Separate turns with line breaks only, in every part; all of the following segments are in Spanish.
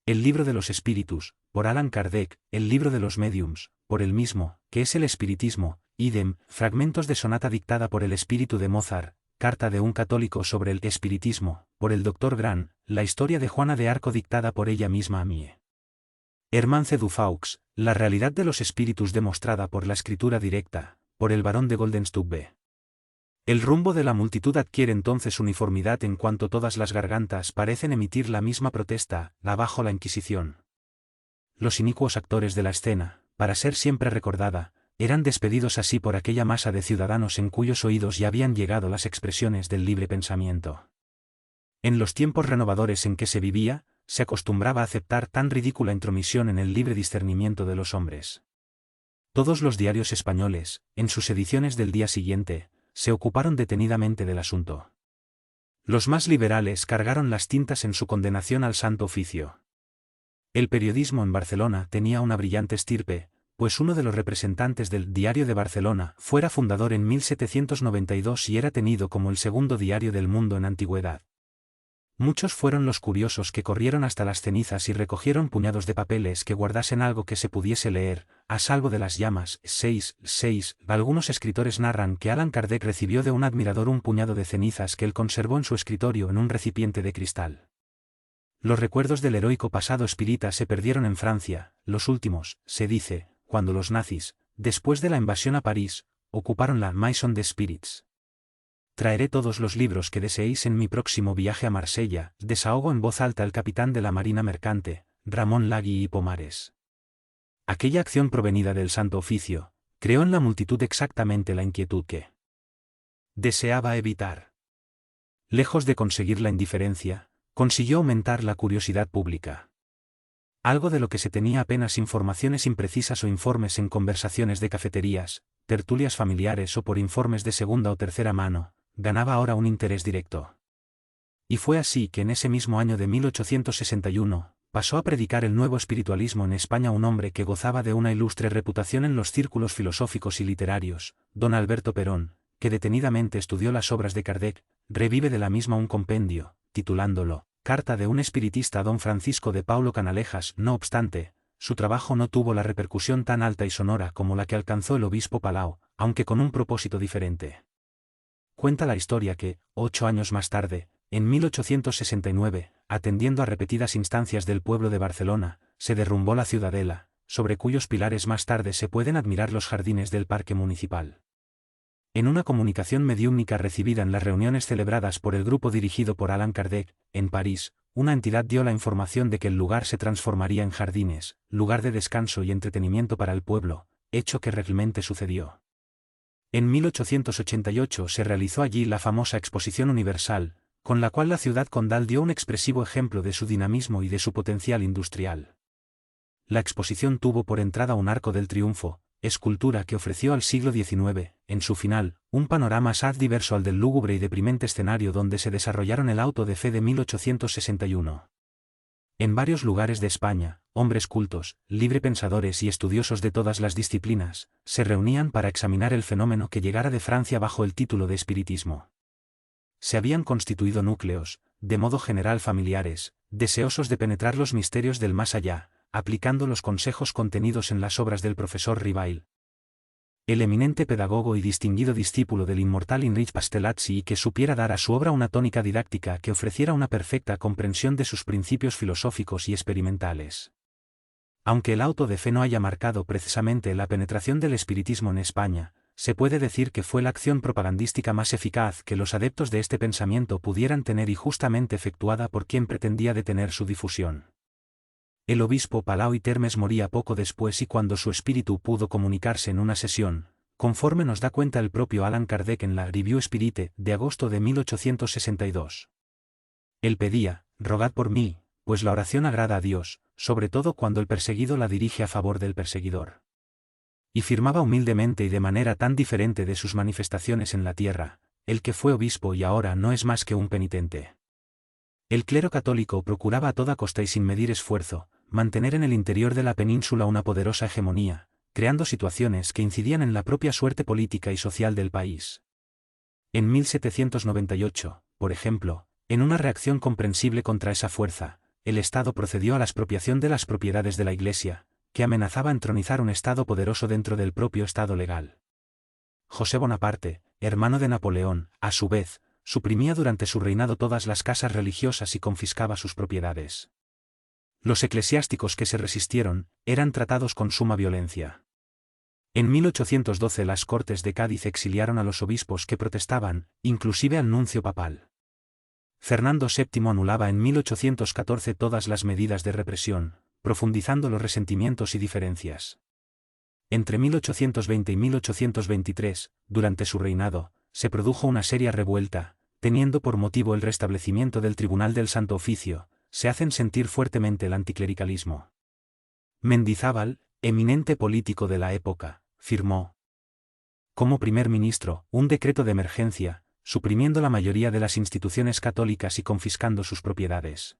El libro de los espíritus, por Allan Kardec, el libro de los médiums, por él mismo, que es el espiritismo, idem, fragmentos de sonata dictada por el espíritu de Mozart, carta de un católico sobre el espiritismo, por el Dr. Grant, la historia de Juana de Arco dictada por ella misma a Mie. Hermance Dufaux, la realidad de los espíritus demostrada por la escritura directa, por el barón de Goldenstube. El rumbo de la multitud adquiere entonces uniformidad en cuanto todas las gargantas parecen emitir la misma protesta, bajo la Inquisición. Los inicuos actores de la escena, para ser siempre recordada, eran despedidos así por aquella masa de ciudadanos en cuyos oídos ya habían llegado las expresiones del libre pensamiento. En los tiempos renovadores en que se vivía, se acostumbraba a aceptar tan ridícula intromisión en el libre discernimiento de los hombres. Todos los diarios españoles, en sus ediciones del día siguiente, se ocuparon detenidamente del asunto. Los más liberales cargaron las tintas en su condenación al Santo Oficio. El periodismo en Barcelona tenía una brillante estirpe, pues uno de los representantes del Diario de Barcelona fuera fundador en 1792 y era tenido como el segundo diario del mundo en antigüedad. Muchos fueron los curiosos que corrieron hasta las cenizas y recogieron puñados de papeles que guardasen algo que se pudiese leer, a salvo de las llamas. 6. Algunos escritores narran que Allan Kardec recibió de un admirador un puñado de cenizas que él conservó en su escritorio en un recipiente de cristal. Los recuerdos del heroico pasado espírita se perdieron en Francia, los últimos, se dice, cuando los nazis, después de la invasión a París, ocuparon la Maison des Spirits. Traeré todos los libros que deseéis en mi próximo viaje a Marsella, desahogó en voz alta el capitán de la Marina Mercante, Ramón Lagui y Pomares. Aquella acción provenida del Santo Oficio, creó en la multitud exactamente la inquietud que deseaba evitar. Lejos de conseguir la indiferencia, consiguió aumentar la curiosidad pública. Algo de lo que se tenía apenas informaciones imprecisas o informes en conversaciones de cafeterías, tertulias familiares o por informes de segunda o tercera mano, ganaba ahora un interés directo. Y fue así que en ese mismo año de 1861, pasó a predicar el nuevo espiritualismo en España un hombre que gozaba de una ilustre reputación en los círculos filosóficos y literarios, don Alberto Perón, que detenidamente estudió las obras de Kardec, revive de la misma un compendio, titulándolo Carta de un espiritista a don Francisco de Paulo Canalejas. No obstante, su trabajo no tuvo la repercusión tan alta y sonora como la que alcanzó el obispo Palau, aunque con un propósito diferente. Cuenta la historia que, 8 años más tarde, en 1869, atendiendo a repetidas instancias del pueblo de Barcelona, se derrumbó la ciudadela, sobre cuyos pilares más tarde se pueden admirar los jardines del parque municipal. En una comunicación mediúmnica recibida en las reuniones celebradas por el grupo dirigido por Allan Kardec, en París, una entidad dio la información de que el lugar se transformaría en jardines, lugar de descanso y entretenimiento para el pueblo, hecho que realmente sucedió. En 1888 se realizó allí la famosa Exposición Universal, con la cual la ciudad condal dio un expresivo ejemplo de su dinamismo y de su potencial industrial. La exposición tuvo por entrada un Arco del Triunfo, escultura que ofreció al siglo XIX, en su final, un panorama asaz diverso al del lúgubre y deprimente escenario donde se desarrollaron el auto de fe de 1861. En varios lugares de España, hombres cultos, librepensadores y estudiosos de todas las disciplinas, se reunían para examinar el fenómeno que llegara de Francia bajo el título de espiritismo. Se habían constituido núcleos, de modo general familiares, deseosos de penetrar los misterios del más allá, aplicando los consejos contenidos en las obras del profesor Rivail, el eminente pedagogo y distinguido discípulo del inmortal Heinrich Pastelazzi, y que supiera dar a su obra una tónica didáctica que ofreciera una perfecta comprensión de sus principios filosóficos y experimentales. Aunque el auto de fe no haya marcado precisamente la penetración del espiritismo en España, se puede decir que fue la acción propagandística más eficaz que los adeptos de este pensamiento pudieran tener y justamente efectuada por quien pretendía detener su difusión. El obispo Palau y Termes moría poco después y cuando su espíritu pudo comunicarse en una sesión, conforme nos da cuenta el propio Allan Kardec en la Revue Spirite de agosto de 1862. Él pedía, rogad por mí, pues la oración agrada a Dios, sobre todo cuando el perseguido la dirige a favor del perseguidor. Y firmaba humildemente y de manera tan diferente de sus manifestaciones en la tierra, el que fue obispo y ahora no es más que un penitente. El clero católico procuraba a toda costa y sin medir esfuerzo, mantener en el interior de la península una poderosa hegemonía, creando situaciones que incidían en la propia suerte política y social del país. En 1798, por ejemplo, en una reacción comprensible contra esa fuerza, el Estado procedió a la expropiación de las propiedades de la Iglesia, que amenazaba entronizar un Estado poderoso dentro del propio Estado legal. José Bonaparte, hermano de Napoleón, a su vez, suprimía durante su reinado todas las casas religiosas y confiscaba sus propiedades. Los eclesiásticos que se resistieron, eran tratados con suma violencia. En 1812 las Cortes de Cádiz exiliaron a los obispos que protestaban, inclusive al nuncio papal. Fernando VII anulaba en 1814 todas las medidas de represión, profundizando los resentimientos y diferencias. Entre 1820 y 1823, durante su reinado, se produjo una seria revuelta, teniendo por motivo el restablecimiento del Tribunal del Santo Oficio, se hacen sentir fuertemente el anticlericalismo. Mendizábal, eminente político de la época, firmó, como primer ministro, un decreto de emergencia, suprimiendo la mayoría de las instituciones católicas y confiscando sus propiedades.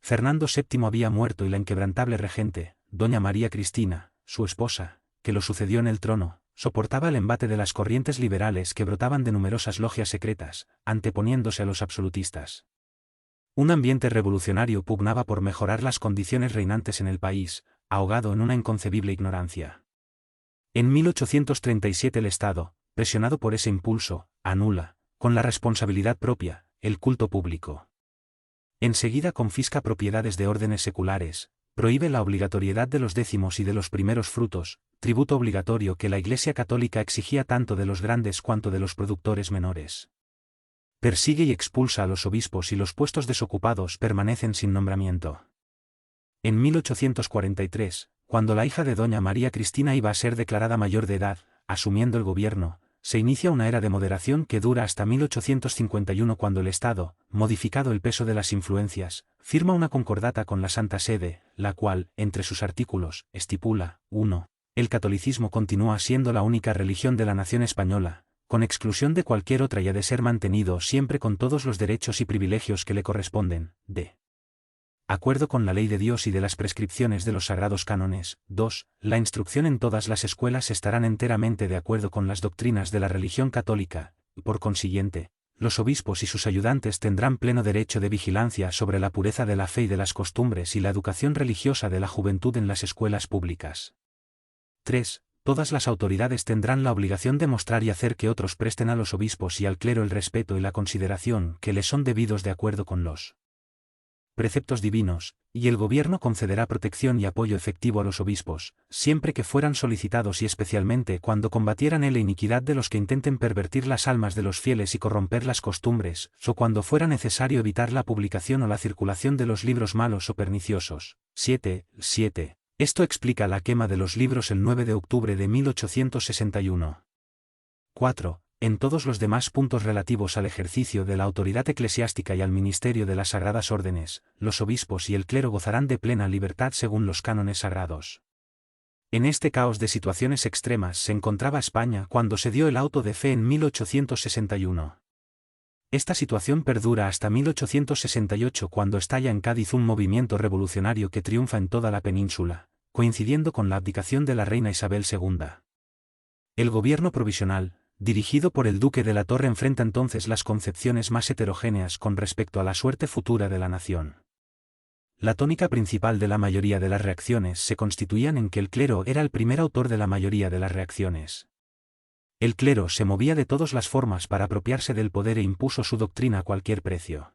Fernando VII había muerto y la inquebrantable regente, doña María Cristina, su esposa, que lo sucedió en el trono, soportaba el embate de las corrientes liberales que brotaban de numerosas logias secretas, anteponiéndose a los absolutistas. Un ambiente revolucionario pugnaba por mejorar las condiciones reinantes en el país, ahogado en una inconcebible ignorancia. En 1837 el Estado, presionado por ese impulso, anula, con la responsabilidad propia, el culto público. Enseguida confisca propiedades de órdenes seculares, prohíbe la obligatoriedad de los décimos y de los primeros frutos, tributo obligatorio que la Iglesia Católica exigía tanto de los grandes cuanto de los productores menores. Persigue y expulsa a los obispos y los puestos desocupados permanecen sin nombramiento. En 1843, cuando la hija de doña María Cristina iba a ser declarada mayor de edad, asumiendo el gobierno, se inicia una era de moderación que dura hasta 1851 cuando el Estado, modificado el peso de las influencias, firma una concordata con la Santa Sede, la cual, entre sus artículos, estipula, 1. El catolicismo continúa siendo la única religión de la nación española, con exclusión de cualquier otra y ha de ser mantenido siempre con todos los derechos y privilegios que le corresponden, de acuerdo con la ley de Dios y de las prescripciones de los sagrados cánones. 2. La instrucción en todas las escuelas estarán enteramente de acuerdo con las doctrinas de la religión católica, y por consiguiente, los obispos y sus ayudantes tendrán pleno derecho de vigilancia sobre la pureza de la fe y de las costumbres y la educación religiosa de la juventud en las escuelas públicas. 3. Todas las autoridades tendrán la obligación de mostrar y hacer que otros presten a los obispos y al clero el respeto y la consideración que les son debidos de acuerdo con los preceptos divinos, y el gobierno concederá protección y apoyo efectivo a los obispos, siempre que fueran solicitados y especialmente cuando combatieran la iniquidad de los que intenten pervertir las almas de los fieles y corromper las costumbres, o cuando fuera necesario evitar la publicación o la circulación de los libros malos o perniciosos. 7. Esto explica la quema de los libros el 9 de octubre de 1861. 4. En todos los demás puntos relativos al ejercicio de la autoridad eclesiástica y al ministerio de las sagradas órdenes, los obispos y el clero gozarán de plena libertad según los cánones sagrados. En este caos de situaciones extremas se encontraba España cuando se dio el auto de fe en 1861. Esta situación perdura hasta 1868 cuando estalla en Cádiz un movimiento revolucionario que triunfa en toda la península, coincidiendo con la abdicación de la reina Isabel II. El gobierno provisional, dirigido por el duque de la Torre, enfrenta entonces las concepciones más heterogéneas con respecto a la suerte futura de la nación. La tónica principal de la mayoría de las reacciones se constituían en que el clero era el primer autor de la mayoría de las reacciones. El clero se movía de todas las formas para apropiarse del poder e impuso su doctrina a cualquier precio.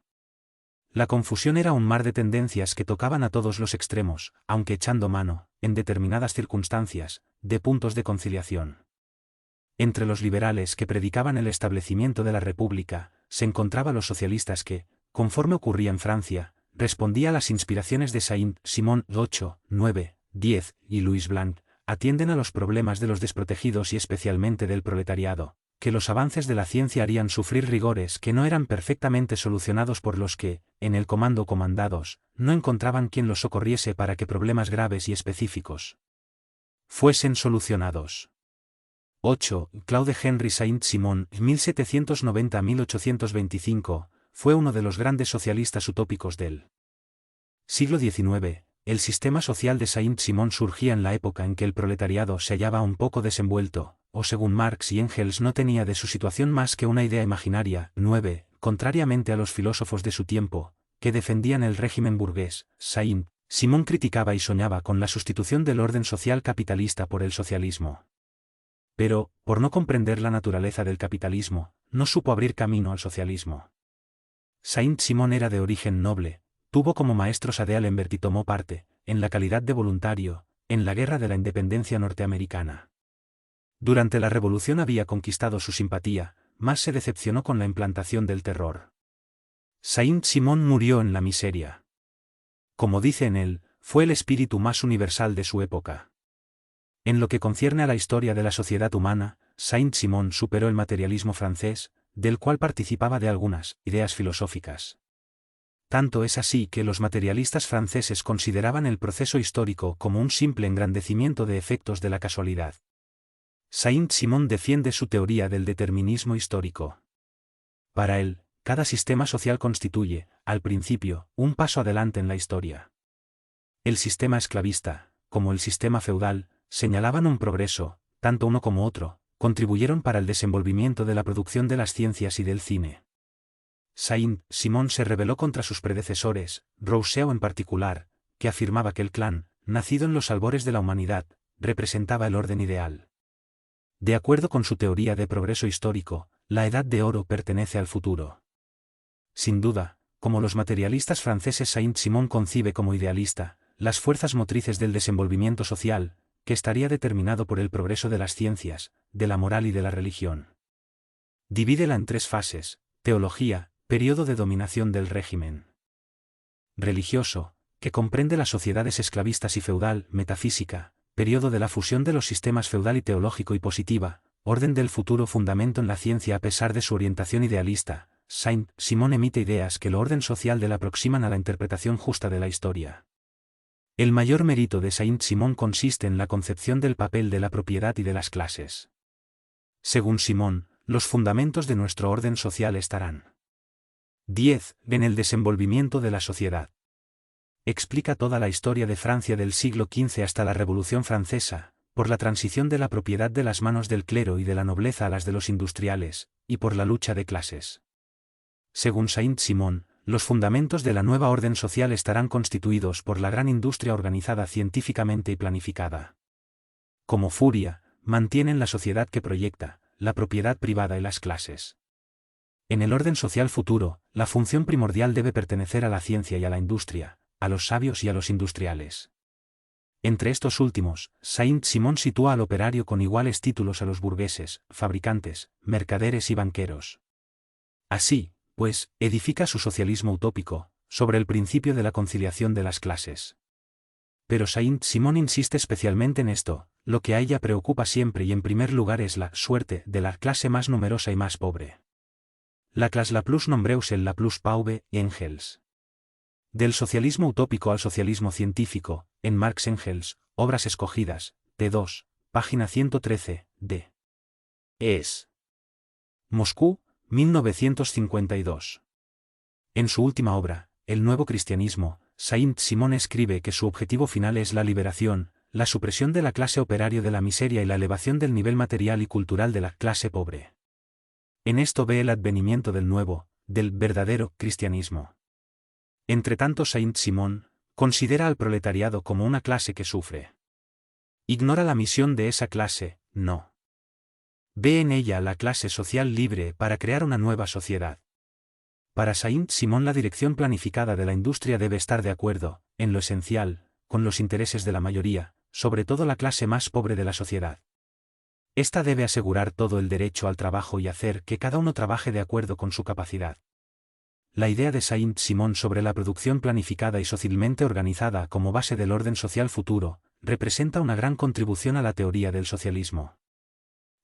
La confusión era un mar de tendencias que tocaban a todos los extremos, aunque echando mano, en determinadas circunstancias, de puntos de conciliación. Entre los liberales que predicaban el establecimiento de la República, se encontraban los socialistas que, conforme ocurría en Francia, respondía a las inspiraciones de Saint-Simon 8, 9, 10 y Louis Blanc, atienden a los problemas de los desprotegidos y especialmente del proletariado, que los avances de la ciencia harían sufrir rigores que no eran perfectamente solucionados por los que, en el comando comandados, no encontraban quien los socorriese para que problemas graves y específicos fuesen solucionados. 8. Claude Henry Saint-Simon, 1790-1825, fue uno de los grandes socialistas utópicos del siglo XIX. El sistema social de Saint-Simon surgía en la época en que el proletariado se hallaba un poco desenvuelto, o según Marx y Engels no tenía de su situación más que una idea imaginaria. 9. Contrariamente a los filósofos de su tiempo, que defendían el régimen burgués. Saint-Simon criticaba y soñaba con la sustitución del orden social capitalista por el socialismo. Pero, por no comprender la naturaleza del capitalismo, no supo abrir camino al socialismo. Saint-Simon era de origen noble, tuvo como maestros a D'Alembert y tomó parte, en la calidad de voluntario, en la Guerra de la Independencia norteamericana. Durante la Revolución había conquistado su simpatía, mas se decepcionó con la implantación del terror. Saint-Simon murió en la miseria. Como dice en él, fue el espíritu más universal de su época. En lo que concierne a la historia de la sociedad humana, Saint-Simon superó el materialismo francés, del cual participaba de algunas ideas filosóficas. Tanto es así que los materialistas franceses consideraban el proceso histórico como un simple engrandecimiento de efectos de la casualidad. Saint-Simon defiende su teoría del determinismo histórico. Para él, cada sistema social constituye, al principio, un paso adelante en la historia. El sistema esclavista, como el sistema feudal, señalaban un progreso, tanto uno como otro, contribuyeron para el desenvolvimiento de la producción de las ciencias y del cine. Saint-Simon se rebeló contra sus predecesores, Rousseau en particular, que afirmaba que el clan, nacido en los albores de la humanidad, representaba el orden ideal. De acuerdo con su teoría de progreso histórico, la Edad de Oro pertenece al futuro. Sin duda, como los materialistas franceses, Saint-Simon concibe como idealista, las fuerzas motrices del desenvolvimiento social, que estaría determinado por el progreso de las ciencias, de la moral y de la religión. Divídela en tres fases: teología, periodo de dominación del régimen religioso, que comprende las sociedades esclavistas y feudal; metafísica, periodo de la fusión de los sistemas feudal y teológico; y positiva, orden del futuro, fundamento en la ciencia. A pesar de su orientación idealista, Saint-Simon emite ideas que el orden social de la aproximan a la interpretación justa de la historia. El mayor mérito de Saint-Simon consiste en la concepción del papel de la propiedad y de las clases. Según Simon, los fundamentos de nuestro orden social estarán 10. En el desenvolvimiento de la sociedad. Explica toda la historia de Francia del siglo XV hasta la Revolución Francesa, por la transición de la propiedad de las manos del clero y de la nobleza a las de los industriales, y por la lucha de clases. Según Saint-Simon, los fundamentos de la nueva orden social estarán constituidos por la gran industria organizada científicamente y planificada. Como furia, mantienen la sociedad que proyecta, la propiedad privada y las clases. En el orden social futuro, la función primordial debe pertenecer a la ciencia y a la industria, a los sabios y a los industriales. Entre estos últimos, Saint-Simon sitúa al operario con iguales títulos a los burgueses, fabricantes, mercaderes y banqueros. Así, pues, edifica su socialismo utópico, sobre el principio de la conciliación de las clases. Pero Saint-Simon insiste especialmente en esto: lo que a ella preocupa siempre y en primer lugar es la suerte de la clase más numerosa y más pobre. La classe la plus nombreuse, la plus pauvre, Engels. Del socialismo utópico al socialismo científico, en Marx Engels, Obras escogidas, t2, página 113, d. Es. Moscú, 1952. En su última obra, El nuevo cristianismo, Saint-Simon escribe que su objetivo final es la liberación, la supresión de la clase operaria de la miseria y la elevación del nivel material y cultural de la clase pobre. En esto ve el advenimiento del nuevo, del verdadero cristianismo. Entretanto, Saint-Simon considera al proletariado como una clase que sufre. Ignora la misión de esa clase, no. Ve en ella la clase social libre para crear una nueva sociedad. Para Saint-Simon la dirección planificada de la industria debe estar de acuerdo, en lo esencial, con los intereses de la mayoría, sobre todo la clase más pobre de la sociedad. Esta debe asegurar todo el derecho al trabajo y hacer que cada uno trabaje de acuerdo con su capacidad. La idea de Saint-Simon sobre la producción planificada y socialmente organizada como base del orden social futuro, representa una gran contribución a la teoría del socialismo.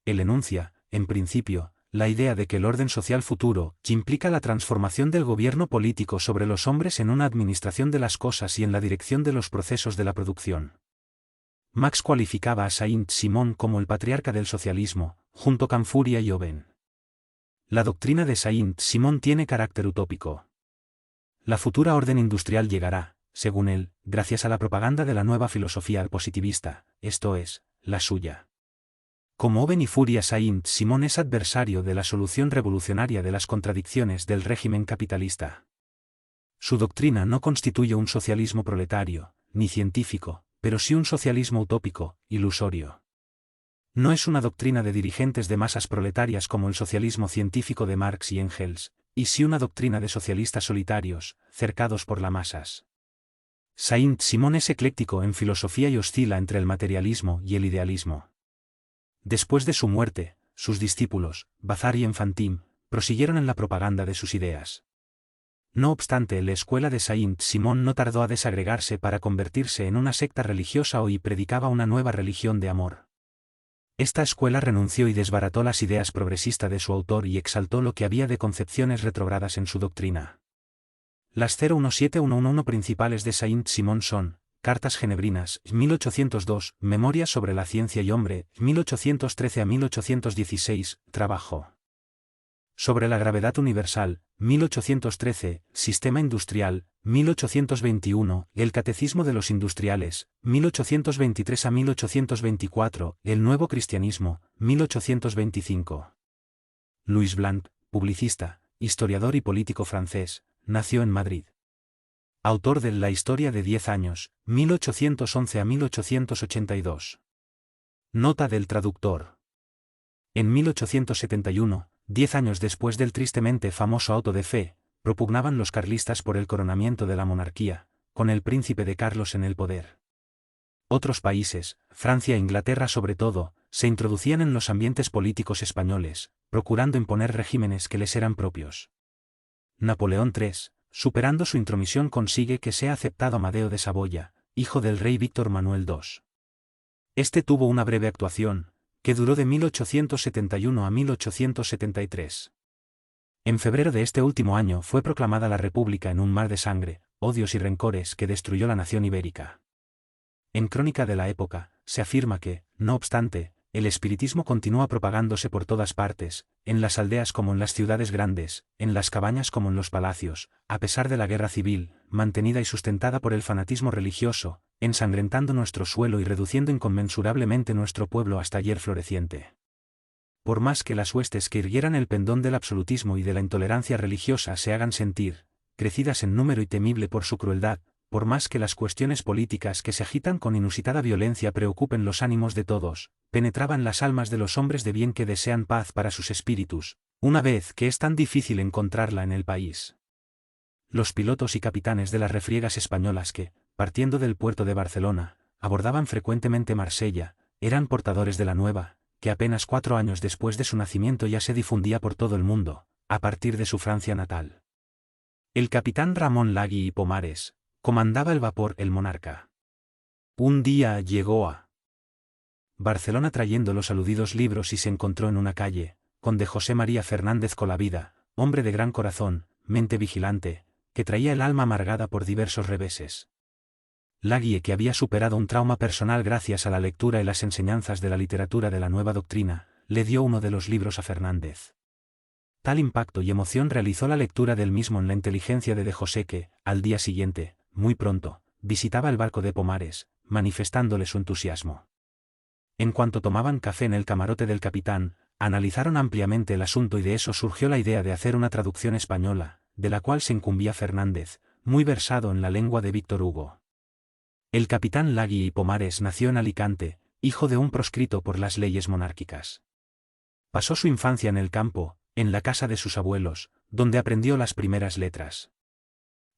Él enuncia, en principio, la idea de que el orden social futuro, que implica la transformación del gobierno político sobre los hombres en una administración de las cosas y en la dirección de los procesos de la producción. Marx cualificaba a Saint-Simon como el patriarca del socialismo, junto con Fourier y Owen. La doctrina de Saint-Simon tiene carácter utópico. La futura orden industrial llegará, según él, gracias a la propaganda de la nueva filosofía positivista, esto es, la suya. Como Owen y Fourier, Saint-Simon es adversario de la solución revolucionaria de las contradicciones del régimen capitalista. Su doctrina no constituye un socialismo proletario, ni científico, pero sí un socialismo utópico, ilusorio. No es una doctrina de dirigentes de masas proletarias como el socialismo científico de Marx y Engels, y sí una doctrina de socialistas solitarios, cercados por las masas. Saint-Simon es ecléctico en filosofía y oscila entre el materialismo y el idealismo. Después de su muerte, sus discípulos, Bazar y Enfantin, prosiguieron en la propaganda de sus ideas. No obstante, la escuela de Saint-Simon no tardó a desagregarse para convertirse en una secta religiosa y predicaba una nueva religión de amor. Esta escuela renunció y desbarató las ideas progresistas de su autor y exaltó lo que había de concepciones retrógradas en su doctrina. Las 01711 principales de Saint-Simon son: Cartas Genebrinas, 1802, Memorias sobre la ciencia y hombre, 1813 a 1816, Trabajo sobre la gravedad universal, 1813, Sistema industrial, 1821, El Catecismo de los Industriales, 1823 a 1824, El Nuevo Cristianismo, 1825. Louis Blanc, publicista, historiador y político francés, nació en Madrid. Autor de La Historia de 10 años, 1811 a 1882. Nota del traductor. En 1871, 10 años después del tristemente famoso auto de fe, propugnaban los carlistas por el coronamiento de la monarquía, con el príncipe de Carlos en el poder. Otros países, Francia e Inglaterra sobre todo, se introducían en los ambientes políticos españoles, procurando imponer regímenes que les eran propios. Napoleón III, superando su intromisión, consigue que sea aceptado Amadeo de Saboya, hijo del rey Víctor Manuel II. Este tuvo una breve actuación, que duró de 1871 a 1873. En febrero de este último año fue proclamada la República en un mar de sangre, odios y rencores que destruyó la nación ibérica. En crónica de la época, se afirma que, no obstante, el espiritismo continúa propagándose por todas partes, en las aldeas como en las ciudades grandes, en las cabañas como en los palacios, a pesar de la guerra civil, mantenida y sustentada por el fanatismo religioso, ensangrentando nuestro suelo y reduciendo inconmensurablemente nuestro pueblo hasta ayer floreciente. Por más que las huestes que irguieran el pendón del absolutismo y de la intolerancia religiosa se hagan sentir, crecidas en número y temible por su crueldad, por más que las cuestiones políticas que se agitan con inusitada violencia preocupen los ánimos de todos, penetraban las almas de los hombres de bien que desean paz para sus espíritus, una vez que es tan difícil encontrarla en el país. Los pilotos y capitanes de las refriegas españolas que, partiendo del puerto de Barcelona, abordaban frecuentemente Marsella, eran portadores de la nueva, que apenas 4 años después de su nacimiento ya se difundía por todo el mundo, a partir de su Francia natal. El capitán Ramón Lagui y Pomares comandaba el vapor El Monarca. Un día llegó a Barcelona trayendo los aludidos libros y se encontró en una calle, con de José María Fernández Colavida, hombre de gran corazón, mente vigilante, que traía el alma amargada por diversos reveses. Lagui, que había superado un trauma personal gracias a la lectura y las enseñanzas de la literatura de la nueva doctrina, le dio uno de los libros a Fernández. Tal impacto y emoción realizó la lectura del mismo en la inteligencia de José que, al día siguiente, muy pronto, visitaba el barco de Pomares, manifestándole su entusiasmo. En cuanto tomaban café en el camarote del capitán, analizaron ampliamente el asunto y de eso surgió la idea de hacer una traducción española, de la cual se incumbía Fernández, muy versado en la lengua de Víctor Hugo. El capitán Lagui y Pomares nació en Alicante, hijo de un proscrito por las leyes monárquicas. Pasó su infancia en el campo, en la casa de sus abuelos, donde aprendió las primeras letras.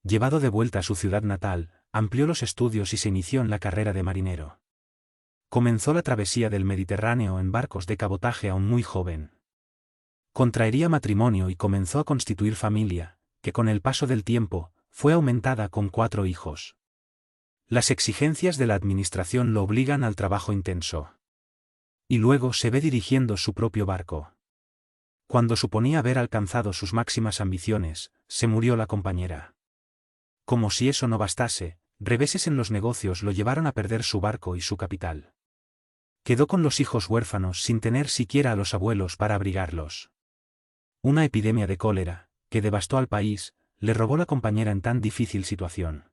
Llevado de vuelta a su ciudad natal, amplió los estudios y se inició en la carrera de marinero. Comenzó la travesía del Mediterráneo en barcos de cabotaje aún muy joven. Contraería matrimonio y comenzó a constituir familia, que con el paso del tiempo, fue aumentada con 4 hijos. Las exigencias de la administración lo obligan al trabajo intenso. Y luego se ve dirigiendo su propio barco. Cuando suponía haber alcanzado sus máximas ambiciones, se murió la compañera. Como si eso no bastase, reveses en los negocios lo llevaron a perder su barco y su capital. Quedó con los hijos huérfanos sin tener siquiera a los abuelos para abrigarlos. Una epidemia de cólera, que devastó al país, le robó la compañera en tan difícil situación.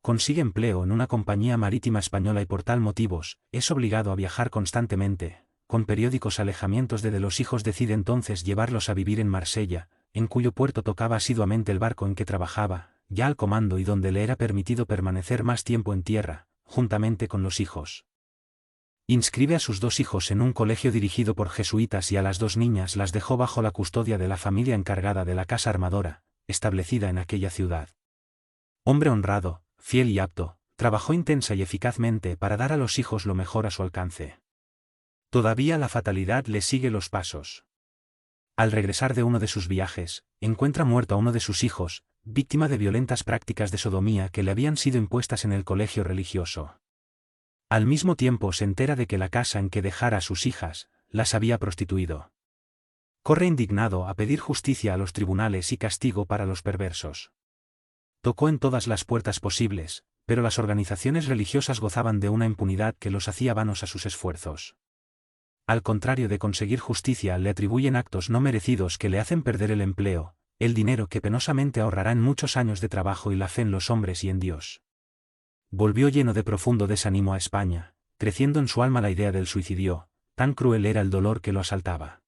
Consigue empleo en una compañía marítima española y por tal motivos, es obligado a viajar constantemente, con periódicos alejamientos de los hijos decide entonces llevarlos a vivir en Marsella, en cuyo puerto tocaba asiduamente el barco en que trabajaba, ya al comando y donde le era permitido permanecer más tiempo en tierra, juntamente con los hijos. Inscribe a sus 2 hijos en un colegio dirigido por jesuitas y a las 2 niñas las dejó bajo la custodia de la familia encargada de la casa armadora, establecida en aquella ciudad. Hombre honrado, fiel y apto, trabajó intensa y eficazmente para dar a los hijos lo mejor a su alcance. Todavía la fatalidad le sigue los pasos. Al regresar de uno de sus viajes, encuentra muerto a uno de sus hijos, víctima de violentas prácticas de sodomía que le habían sido impuestas en el colegio religioso. Al mismo tiempo se entera de que la casa en que dejara a sus hijas, las había prostituido. Corre indignado a pedir justicia a los tribunales y castigo para los perversos. Tocó en todas las puertas posibles, pero las organizaciones religiosas gozaban de una impunidad que los hacía vanos a sus esfuerzos. Al contrario de conseguir justicia, le atribuyen actos no merecidos que le hacen perder el empleo, el dinero que penosamente ahorrará en muchos años de trabajo y la fe en los hombres y en Dios. Volvió lleno de profundo desánimo a España, creciendo en su alma la idea del suicidio, tan cruel era el dolor que lo asaltaba.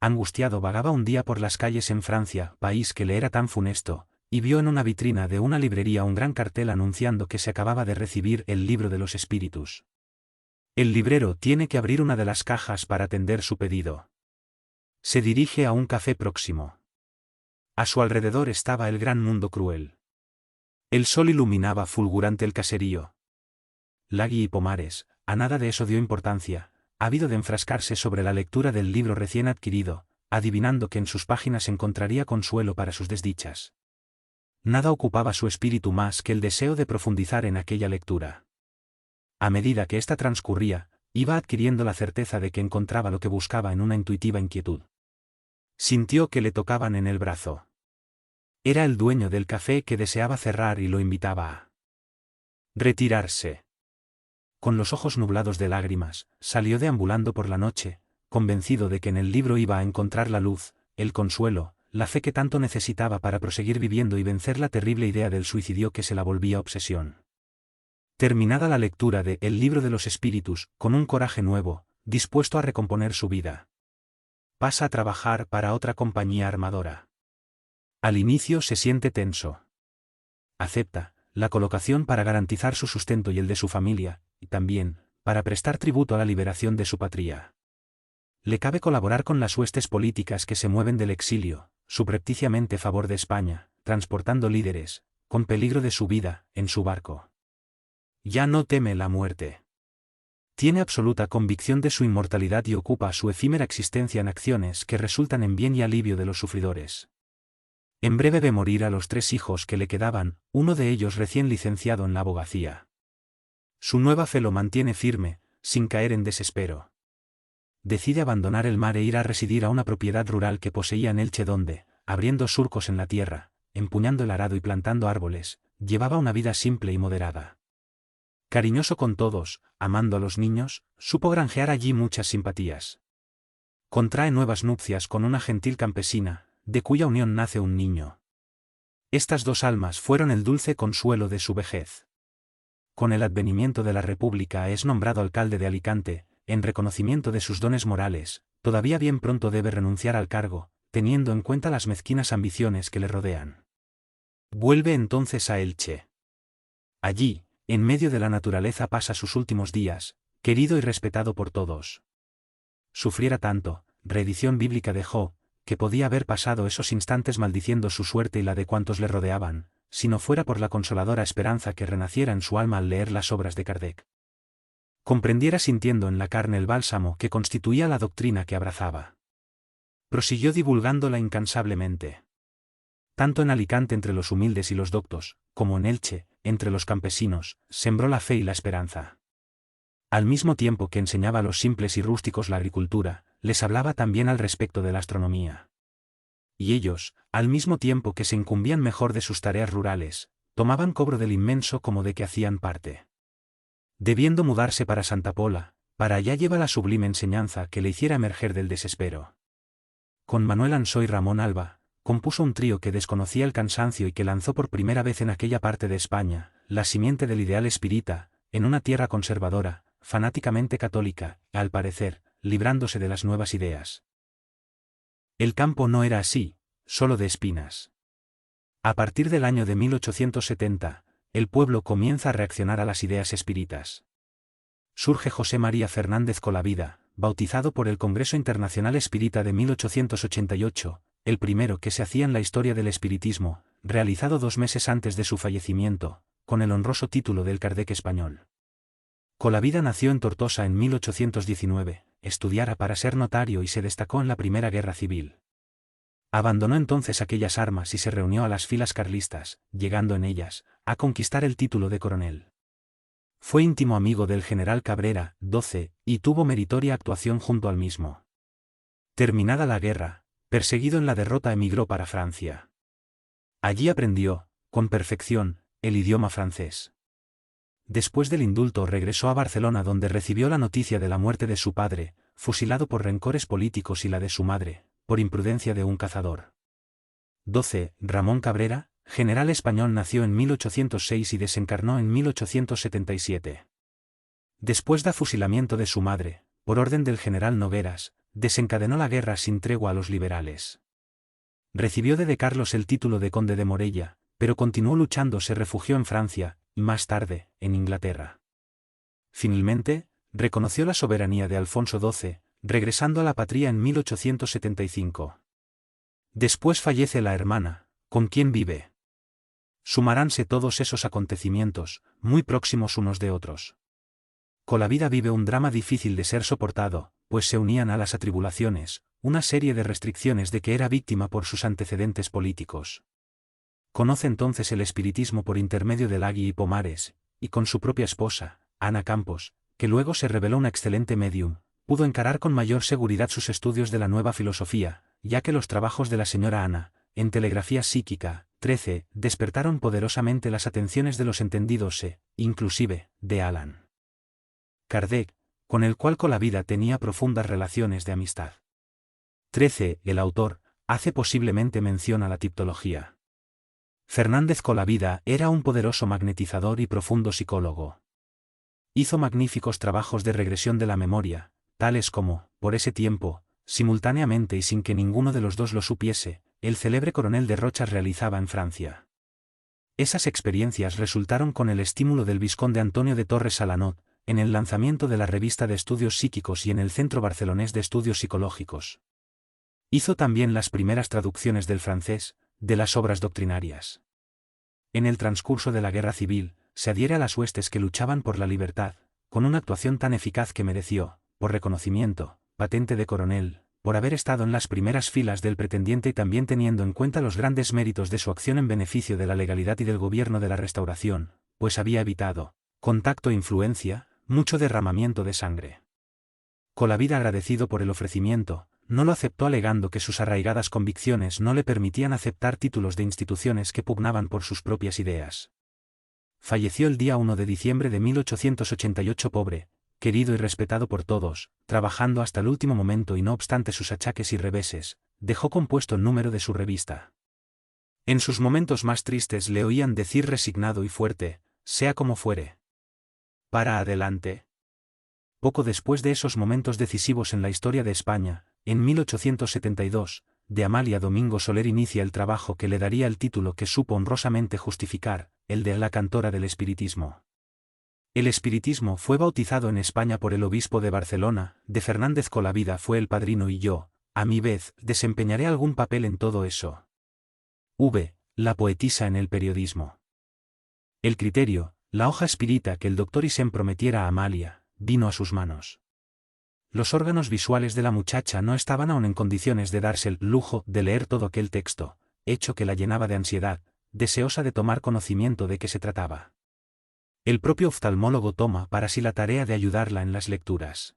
Angustiado vagaba un día por las calles en Francia, país que le era tan funesto, y vio en una vitrina de una librería un gran cartel anunciando que se acababa de recibir el libro de los espíritus. El librero tiene que abrir una de las cajas para atender su pedido. Se dirige a un café próximo. A su alrededor estaba el gran mundo cruel. El sol iluminaba fulgurante el caserío. Lagui y Pomares, a nada de eso dio importancia, ávido de enfrascarse sobre la lectura del libro recién adquirido, adivinando que en sus páginas encontraría consuelo para sus desdichas. Nada ocupaba su espíritu más que el deseo de profundizar en aquella lectura. A medida que ésta transcurría, iba adquiriendo la certeza de que encontraba lo que buscaba en una intuitiva inquietud. Sintió que le tocaban en el brazo. Era el dueño del café que deseaba cerrar y lo invitaba a retirarse. Con los ojos nublados de lágrimas, salió deambulando por la noche, convencido de que en el libro iba a encontrar la luz, el consuelo, la fe que tanto necesitaba para proseguir viviendo y vencer la terrible idea del suicidio que se la volvía obsesión. Terminada la lectura de El libro de los espíritus, con un coraje nuevo, dispuesto a recomponer su vida, pasa a trabajar para otra compañía armadora. Al inicio se siente tenso. Acepta la colocación para garantizar su sustento y el de su familia, y también, para prestar tributo a la liberación de su patria. Le cabe colaborar con las huestes políticas que se mueven del exilio, subrepticiamente a favor de España, transportando líderes, con peligro de su vida, en su barco. Ya no teme la muerte. Tiene absoluta convicción de su inmortalidad y ocupa su efímera existencia en acciones que resultan en bien y alivio de los sufridores. En breve ve morir a los 3 hijos que le quedaban, uno de ellos recién licenciado en la abogacía. Su nueva fe lo mantiene firme, sin caer en desespero. Decide abandonar el mar e ir a residir a una propiedad rural que poseía en Elche donde, abriendo surcos en la tierra, empuñando el arado y plantando árboles, llevaba una vida simple y moderada. Cariñoso con todos, amando a los niños, supo granjear allí muchas simpatías. Contrae nuevas nupcias con una gentil campesina, de cuya unión nace un niño. Estas 2 almas fueron el dulce consuelo de su vejez. Con el advenimiento de la República es nombrado alcalde de Alicante, en reconocimiento de sus dones morales, todavía bien pronto debe renunciar al cargo, teniendo en cuenta las mezquinas ambiciones que le rodean. Vuelve entonces a Elche. Allí, en medio de la naturaleza pasa sus últimos días, querido y respetado por todos. Sufriera tanto, reedición bíblica de Job, que podía haber pasado esos instantes maldiciendo su suerte y la de cuantos le rodeaban, si no fuera por la consoladora esperanza que renaciera en su alma al leer las obras de Kardec. Comprendiera sintiendo en la carne el bálsamo que constituía la doctrina que abrazaba. Prosiguió divulgándola incansablemente. Tanto en Alicante entre los humildes y los doctos, como en Elche, entre los campesinos, sembró la fe y la esperanza. Al mismo tiempo que enseñaba a los simples y rústicos la agricultura, les hablaba también al respecto de la astronomía. Y ellos, al mismo tiempo que se incumbían mejor de sus tareas rurales, tomaban cobro del inmenso como de que hacían parte. Debiendo mudarse para Santa Pola, para allá lleva la sublime enseñanza que le hiciera emerger del desespero. Con Manuel Ansó y Ramón Alba, compuso un trío que desconocía el cansancio y que lanzó por primera vez en aquella parte de España, la simiente del ideal espírita, en una tierra conservadora, fanáticamente católica, al parecer, librándose de las nuevas ideas. El campo no era así, solo de espinas. A partir del año de 1870, el pueblo comienza a reaccionar a las ideas espíritas. Surge José María Fernández Colavida, bautizado por el Congreso Internacional Espírita de 1888, el primero que se hacía en la historia del espiritismo, realizado 2 meses antes de su fallecimiento, con el honroso título del Kardec español. Colavida nació en Tortosa en 1819, estudiara para ser notario y se destacó en la Primera Guerra Civil. Abandonó entonces aquellas armas y se reunió a las filas carlistas, llegando en ellas a conquistar el título de coronel. Fue íntimo amigo del general Cabrera, 12, y tuvo meritoria actuación junto al mismo. Terminada la guerra, perseguido en la derrota emigró para Francia. Allí aprendió, con perfección, el idioma francés. Después del indulto regresó a Barcelona donde recibió la noticia de la muerte de su padre, fusilado por rencores políticos y la de su madre, por imprudencia de un cazador. 12. Ramón Cabrera, general español nació en 1806 y desencarnó en 1877. Después del fusilamiento de su madre, por orden del general Nogueras, desencadenó la guerra sin tregua a los liberales. Recibió de Carlos el título de conde de Morella, pero continuó luchando, se refugió en Francia, y más tarde, en Inglaterra. Finalmente, reconoció la soberanía de Alfonso XII, regresando a la patria en 1875. Después fallece la hermana, con quien vive. Sumaránse todos esos acontecimientos, muy próximos unos de otros. Colavida vive un drama difícil de ser soportado, pues se unían a las atribulaciones, una serie de restricciones de que era víctima por sus antecedentes políticos. Conoce entonces el espiritismo por intermedio de Lagui y Pomares, y con su propia esposa, Ana Campos, que luego se reveló una excelente medium, pudo encarar con mayor seguridad sus estudios de la nueva filosofía, ya que los trabajos de la señora Ana, en telegrafía psíquica, 13, despertaron poderosamente las atenciones de los entendidos inclusive, de Allan Kardec, con el cual Colavida tenía profundas relaciones de amistad. 13. El autor, hace posiblemente mención a la tipología. Fernández Colavida era un poderoso magnetizador y profundo psicólogo. Hizo magníficos trabajos de regresión de la memoria, tales como, por ese tiempo, simultáneamente y sin que ninguno de los dos lo supiese, el célebre coronel de Rochas realizaba en Francia. Esas experiencias resultaron con el estímulo del vizconde Antonio de Torres Salanot, en el lanzamiento de la revista de estudios psíquicos y en el Centro Barcelonés de Estudios Psicológicos. Hizo también las primeras traducciones del francés, de las obras doctrinarias. En el transcurso de la guerra civil, se adhiere a las huestes que luchaban por la libertad, con una actuación tan eficaz que mereció, por reconocimiento, patente de coronel, por haber estado en las primeras filas del pretendiente y también teniendo en cuenta los grandes méritos de su acción en beneficio de la legalidad y del gobierno de la Restauración, pues había evitado, contacto e influencia, mucho derramamiento de sangre. Colavida, agradecido por el ofrecimiento, no lo aceptó alegando que sus arraigadas convicciones no le permitían aceptar títulos de instituciones que pugnaban por sus propias ideas. Falleció el día 1 de diciembre de 1888 pobre, querido y respetado por todos, trabajando hasta el último momento y no obstante sus achaques y reveses, dejó compuesto el número de su revista. En sus momentos más tristes le oían decir resignado y fuerte, sea como fuere. Para adelante. Poco después de esos momentos decisivos en la historia de España, en 1872, de Amalia Domingo Soler inicia el trabajo que le daría el título que supo honrosamente justificar, el de la cantora del espiritismo. El espiritismo fue bautizado en España por el obispo de Barcelona, de Fernández Colavida fue el padrino y yo, a mi vez, desempeñaré algún papel en todo eso. La poetisa en el periodismo. El criterio, la hoja espírita que el doctor Isen prometiera a Amalia, vino a sus manos. Los órganos visuales de la muchacha no estaban aún en condiciones de darse el lujo de leer todo aquel texto, hecho que la llenaba de ansiedad, deseosa de tomar conocimiento de qué se trataba. El propio oftalmólogo toma para sí la tarea de ayudarla en las lecturas.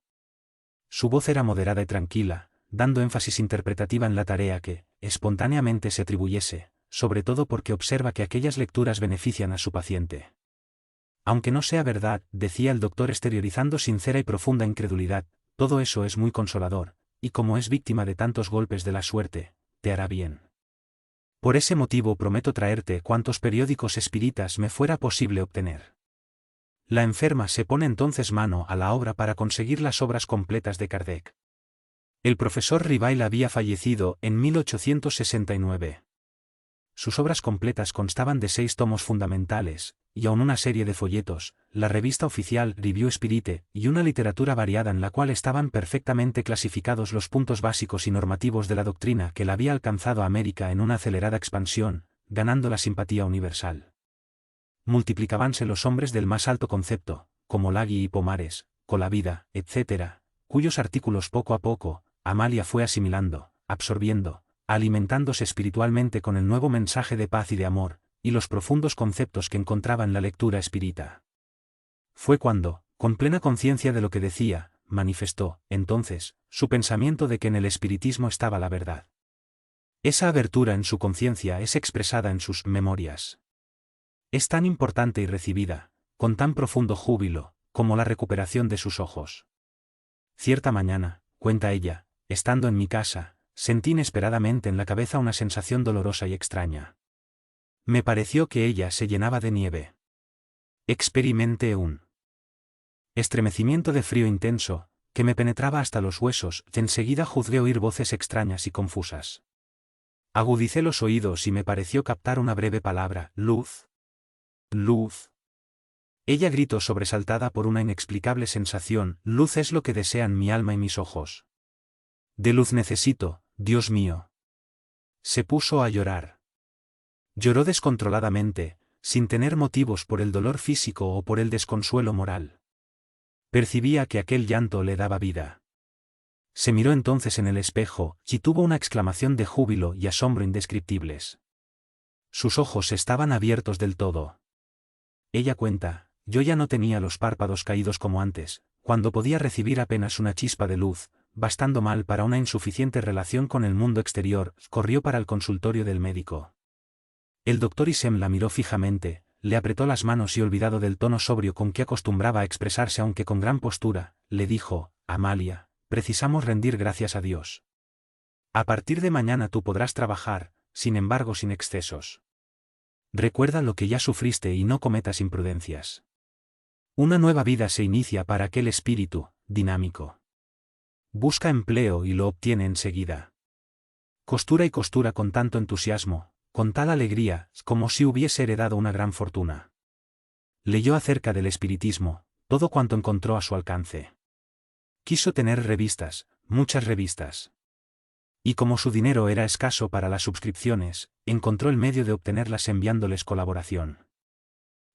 Su voz era moderada y tranquila, dando énfasis interpretativa en la tarea que, espontáneamente se atribuyese, sobre todo porque observa que aquellas lecturas benefician a su paciente. Aunque no sea verdad, decía el doctor exteriorizando sincera y profunda incredulidad, todo eso es muy consolador, y como es víctima de tantos golpes de la suerte, te hará bien. Por ese motivo prometo traerte cuantos periódicos espíritas me fuera posible obtener. La enferma se pone entonces mano a la obra para conseguir las obras completas de Kardec. El profesor Rivail había fallecido en 1869. sus obras completas constaban de 6 tomos fundamentales, y aún una serie de folletos, la revista oficial Revue Spirite, y una literatura variada en la cual estaban perfectamente clasificados los puntos básicos y normativos de la doctrina que la había alcanzado a América en una acelerada expansión, ganando la simpatía universal. Multiplicábanse los hombres del más alto concepto, como Lagui y Pomares, Colavida, etc., cuyos artículos poco a poco, Amalia fue asimilando, absorbiendo, alimentándose espiritualmente con el nuevo mensaje de paz y de amor, y los profundos conceptos que encontraba en la lectura espírita. Fue cuando, con plena conciencia de lo que decía, manifestó, entonces, su pensamiento de que en el espiritismo estaba la verdad. Esa abertura en su conciencia es expresada en sus memorias. Es tan importante y recibida, con tan profundo júbilo, como la recuperación de sus ojos. Cierta mañana, cuenta ella, estando en mi casa, sentí inesperadamente en la cabeza una sensación dolorosa y extraña. Me pareció que ella se llenaba de nieve. Experimenté un estremecimiento de frío intenso, que me penetraba hasta los huesos, y enseguida juzgué oír voces extrañas y confusas. Agudicé los oídos y me pareció captar una breve palabra, luz. Luz. Ella gritó sobresaltada por una inexplicable sensación, luz es lo que desean mi alma y mis ojos. De luz necesito, Dios mío. Se puso a llorar. Lloró descontroladamente, sin tener motivos por el dolor físico o por el desconsuelo moral. Percibía que aquel llanto le daba vida. Se miró entonces en el espejo, y tuvo una exclamación de júbilo y asombro indescriptibles. Sus ojos estaban abiertos del todo. Ella cuenta, yo ya no tenía los párpados caídos como antes, cuando podía recibir apenas una chispa de luz, bastando mal para una insuficiente relación con el mundo exterior, corrió para el consultorio del médico. El doctor Isem la miró fijamente, le apretó las manos y olvidado del tono sobrio con que acostumbraba a expresarse aunque con gran postura, le dijo, Amalia, precisamos rendir gracias a Dios. A partir de mañana tú podrás trabajar, sin embargo sin excesos. Recuerda lo que ya sufriste y no cometas imprudencias. Una nueva vida se inicia para aquel espíritu, dinámico. Busca empleo y lo obtiene enseguida. Costura y costura con tanto entusiasmo, con tal alegría, como si hubiese heredado una gran fortuna. Leyó acerca del espiritismo, todo cuanto encontró a su alcance. Quiso tener revistas, muchas revistas. Y como su dinero era escaso para las suscripciones, encontró el medio de obtenerlas enviándoles colaboración.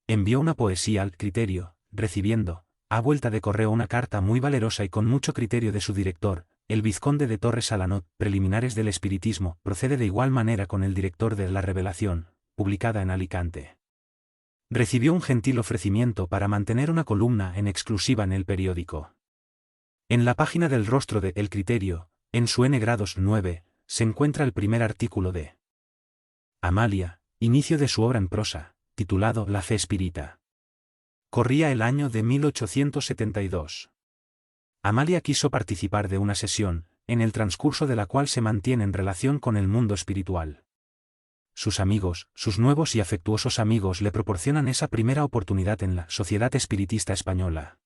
Envió una poesía al Criterio, recibiendo, a vuelta de correo una carta muy valerosa y con mucho criterio de su director, el vizconde de Torres Alanot, Preliminares del Espiritismo, procede de igual manera con el director de La Revelación, publicada en Alicante. Recibió un gentil ofrecimiento para mantener una columna en exclusiva en el periódico. En la página del rostro de El Criterio, en su N-9, se encuentra el primer artículo de Amalia, inicio de su obra en prosa, titulado La fe espírita. Corría el año de 1872. Amalia quiso participar de una sesión, en el transcurso de la cual se mantiene en relación con el mundo espiritual. Sus amigos, sus nuevos y afectuosos amigos le proporcionan esa primera oportunidad en la Sociedad Espiritista Española.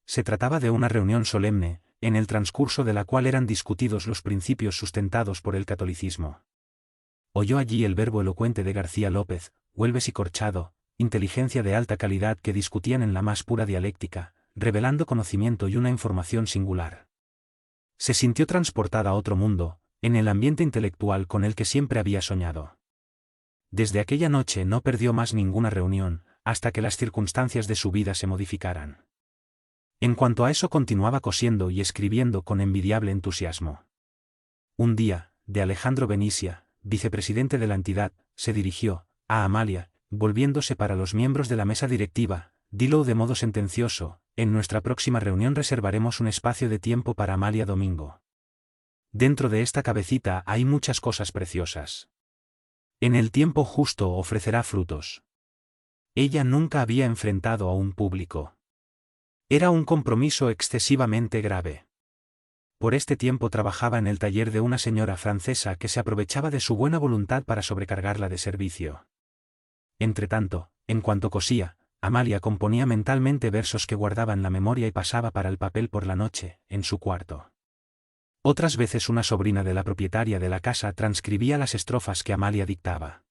Se trataba de una reunión solemne, en el transcurso de la cual eran discutidos los principios sustentados por el catolicismo. Oyó allí el verbo elocuente de García López, Huelves y Corchado, inteligencia de alta calidad que discutían en la más pura dialéctica, revelando conocimiento y una información singular. Se sintió transportada a otro mundo, en el ambiente intelectual con el que siempre había soñado. Desde aquella noche no perdió más ninguna reunión, hasta que las circunstancias de su vida se modificaran. En cuanto a eso continuaba cosiendo y escribiendo con envidiable entusiasmo. Un día, de Alejandro Benicia, vicepresidente de la entidad, se dirigió a Amalia, volviéndose para los miembros de la mesa directiva, dilo de modo sentencioso, en nuestra próxima reunión reservaremos un espacio de tiempo para Amalia Domingo. Dentro de esta cabecita hay muchas cosas preciosas. En el tiempo justo ofrecerá frutos. Ella nunca había enfrentado a un público. Era un compromiso excesivamente grave. Por este tiempo trabajaba en el taller de una señora francesa que se aprovechaba de su buena voluntad para sobrecargarla de servicio. Entretanto, en cuanto cosía, Amalia componía mentalmente versos que guardaba en la memoria y pasaba para el papel por la noche, en su cuarto. Otras veces una sobrina de la propietaria de la casa transcribía las estrofas que Amalia dictaba.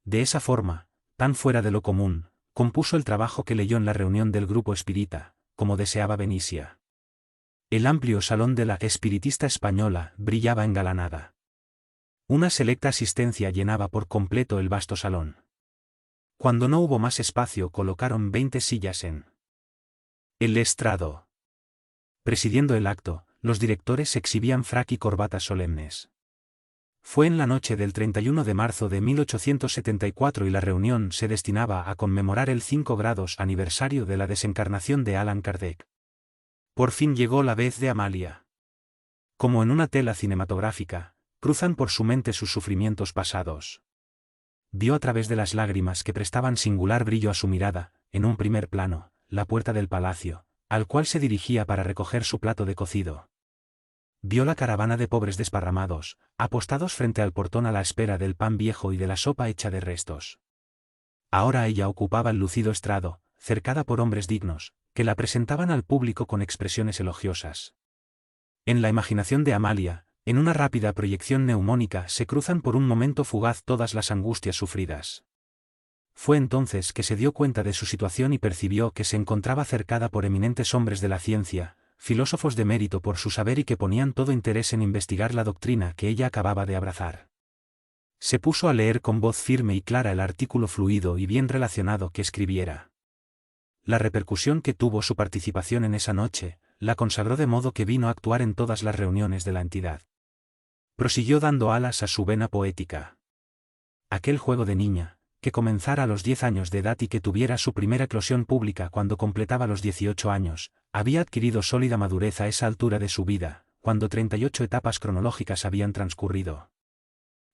De esa forma, tan fuera de lo común, compuso el trabajo que leyó en la reunión del grupo espírita, como deseaba Benicia. El amplio salón de la espiritista española brillaba engalanada. Una selecta asistencia llenaba por completo el vasto salón. Cuando no hubo más espacio, colocaron 20 sillas en el estrado. Presidiendo el acto, los directores exhibían frac y corbatas solemnes. Fue en la noche del 31 de marzo de 1874 y la reunión se destinaba a conmemorar el 5 grados aniversario de la desencarnación de Allan Kardec. Por fin llegó la vez de Amalia. Como en una tela cinematográfica, cruzan por su mente sus sufrimientos pasados. Vio a través de las lágrimas que prestaban singular brillo a su mirada, en un primer plano, la puerta del palacio, al cual se dirigía para recoger su plato de cocido. Vio la caravana de pobres desparramados, apostados frente al portón a la espera del pan viejo y de la sopa hecha de restos. Ahora ella ocupaba el lucido estrado, cercada por hombres dignos, que la presentaban al público con expresiones elogiosas. En la imaginación de Amalia, en una rápida proyección neumónica se cruzan por un momento fugaz todas las angustias sufridas. Fue entonces que se dio cuenta de su situación y percibió que se encontraba cercada por eminentes hombres de la ciencia, filósofos de mérito por su saber y que ponían todo interés en investigar la doctrina que ella acababa de abrazar. Se puso a leer con voz firme y clara el artículo fluido y bien relacionado que escribiera. La repercusión que tuvo su participación en esa noche, la consagró de modo que vino a actuar en todas las reuniones de la entidad. Prosiguió dando alas a su vena poética. Aquel juego de niña, que comenzara a los 10 años de edad y que tuviera su primera eclosión pública cuando completaba los 18 años, había adquirido sólida madurez a esa altura de su vida, cuando 38 etapas cronológicas habían transcurrido.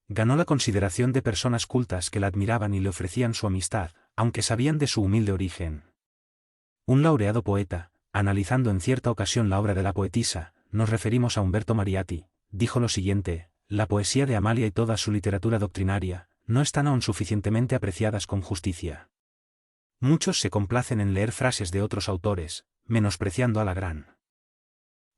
Ganó la consideración de personas cultas que la admiraban y le ofrecían su amistad, aunque sabían de su humilde origen. Un laureado poeta, analizando en cierta ocasión la obra de la poetisa, nos referimos a Umberto Mariatti, dijo lo siguiente: la poesía de Amalia y toda su literatura doctrinaria, no están aún suficientemente apreciadas con justicia. Muchos se complacen en leer frases de otros autores, menospreciando a la gran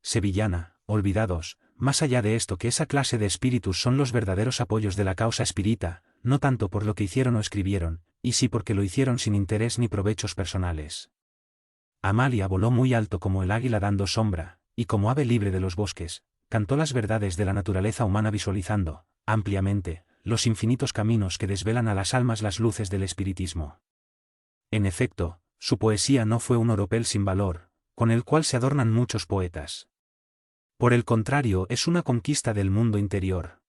sevillana, olvidados, más allá de esto, que esa clase de espíritus son los verdaderos apoyos de la causa espírita, no tanto por lo que hicieron o escribieron, y sí porque lo hicieron sin interés ni provechos personales. Amalia voló muy alto como el águila dando sombra, y como ave libre de los bosques, cantó las verdades de la naturaleza humana visualizando, ampliamente, los infinitos caminos que desvelan a las almas las luces del espiritismo. En efecto, su poesía no fue un oropel sin valor, con el cual se adornan muchos poetas. Por el contrario, es una conquista del mundo interior.